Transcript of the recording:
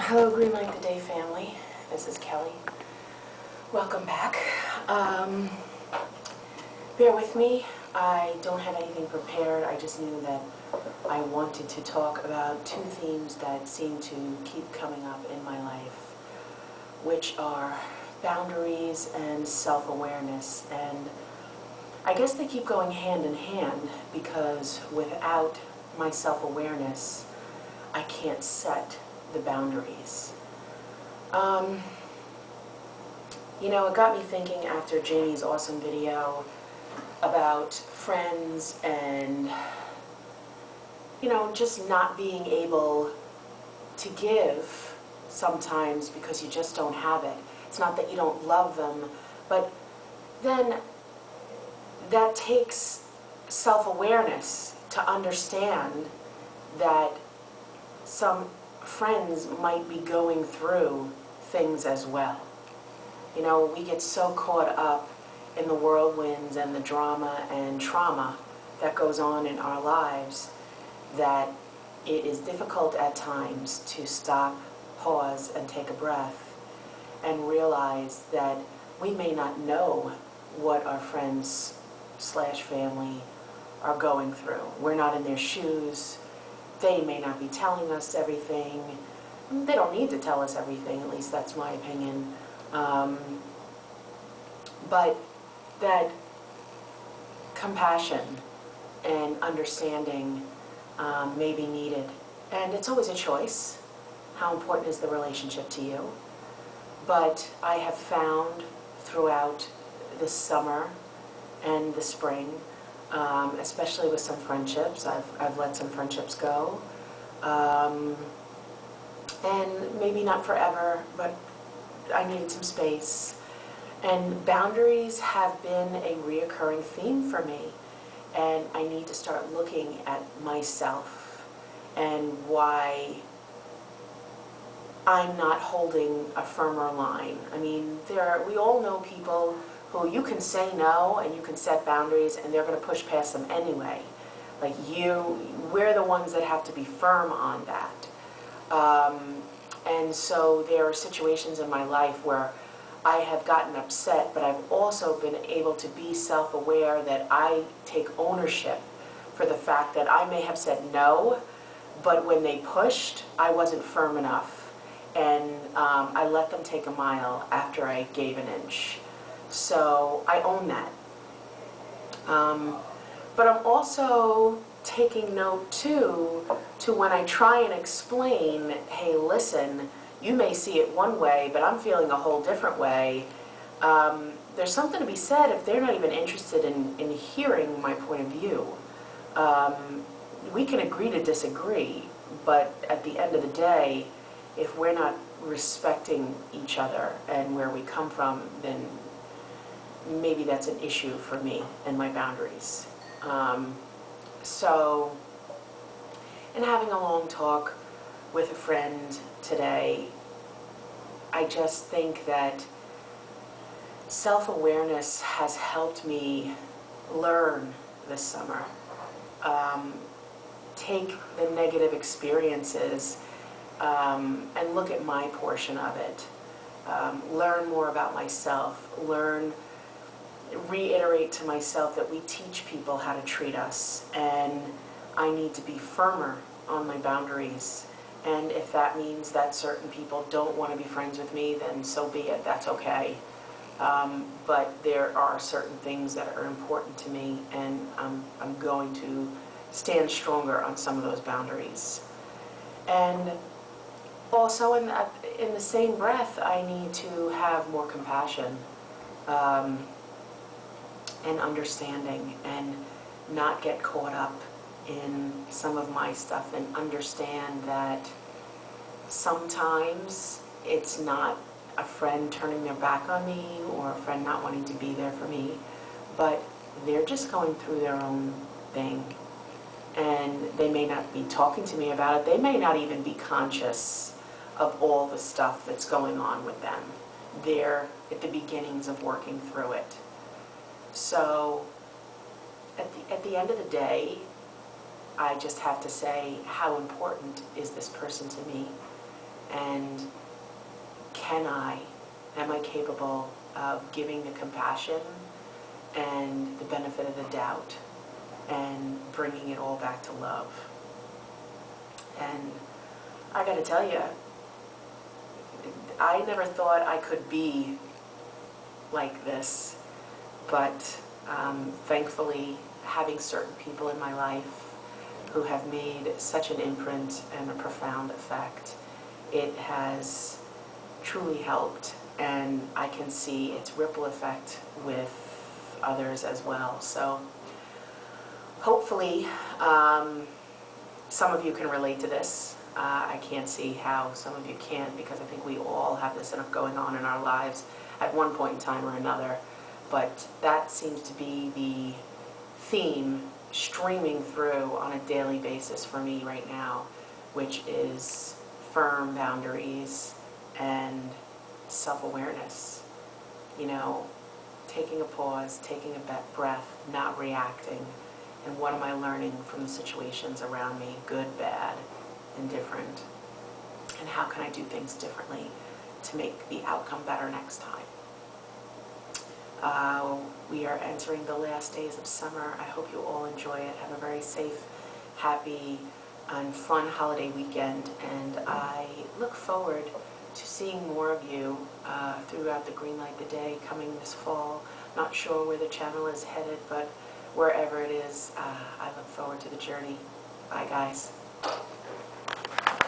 Hello, Green Light the Day family. This is Kelly. Welcome back. Bear with me. I don't have anything prepared. I just knew that I wanted to talk about two themes that seem to keep coming up in my life, which are boundaries and self-awareness. And I guess they keep going hand in hand because without my self-awareness, I can't set the boundaries. You know, it got me thinking after Jamie's awesome video about friends and, you know, just not being able to give sometimes because you just don't have it. It's not that you don't love them, but then that takes self-awareness to understand that some friends might be going through things as well. You know, we get so caught up in the whirlwinds and the drama and trauma that goes on in our lives that it is difficult at times to stop, pause, and take a breath and realize that we may not know what our friends / family are going through. We're not in their shoes. They may not be telling us everything. They don't need to tell us everything, at least that's my opinion. But that compassion and understanding may be needed. And it's always a choice. How important is the relationship to you? But I have found throughout the summer and the spring, especially with some friendships, I've let some friendships go. And maybe not forever, but I needed some space. And boundaries have been a reoccurring theme for me. And I need to start looking at myself and why I'm not holding a firmer line. I mean, we all know people who you can say no and you can set boundaries and they're going to push past them anyway. Like we're the ones that have to be firm on that. And so there are situations in my life where I have gotten upset, but I've also been able to be self-aware that I take ownership for the fact that I may have said no, but when they pushed, I wasn't firm enough. And I let them take a mile after I gave an inch. So I own that. But I'm also taking note too to when I try and explain, hey, listen, you may see it one way, but I'm feeling a whole different way. There's something to be said if they're not even interested in hearing my point of view. We can agree to disagree, but at the end of the day, if we're not respecting each other and where we come from, then maybe that's an issue for me and my boundaries. So, in having a long talk with a friend today, I just think that self-awareness has helped me learn this summer. Take the negative experiences and look at my portion of it. Learn more about myself. Reiterate to myself that we teach people how to treat us, and I need to be firmer on my boundaries. And if that means that certain people don't want to be friends with me, then so be it. That's okay. But there are certain things that are important to me, and I'm going to stand stronger on some of those boundaries. And also, in the same breath, I need to have more compassion and understanding, and not get caught up in some of my stuff, and understand that sometimes it's not a friend turning their back on me or a friend not wanting to be there for me, but they're just going through their own thing. And they may not be talking to me about it. They may not even be conscious of all the stuff that's going on with them. They're at the beginnings of working through it. So at the end of the day, I just have to say, how important is this person to me? And am I capable of giving the compassion and the benefit of the doubt and bringing it all back to love? And I gotta tell you, I never thought I could be like this, but thankfully, having certain people in my life who have made such an imprint and a profound effect, it has truly helped, and I can see its ripple effect with others as well. So hopefully some of you can relate to this. I can't see how some of you can't, because I think we all have this enough going on in our lives at one point in time or another. But that seems to be the theme streaming through on a daily basis for me right now, which is firm boundaries and self-awareness. You know, taking a pause, taking a breath, not reacting. And what am I learning from the situations around me, good, bad, and different? And how can I do things differently to make the outcome better next time? We are entering the last days of summer. I hope you all enjoy it. Have a very safe, happy, and fun holiday weekend. And I look forward to seeing more of you throughout the Greenlight the Day coming this fall. Not sure where the channel is headed, but wherever it is, I look forward to the journey. Bye, guys.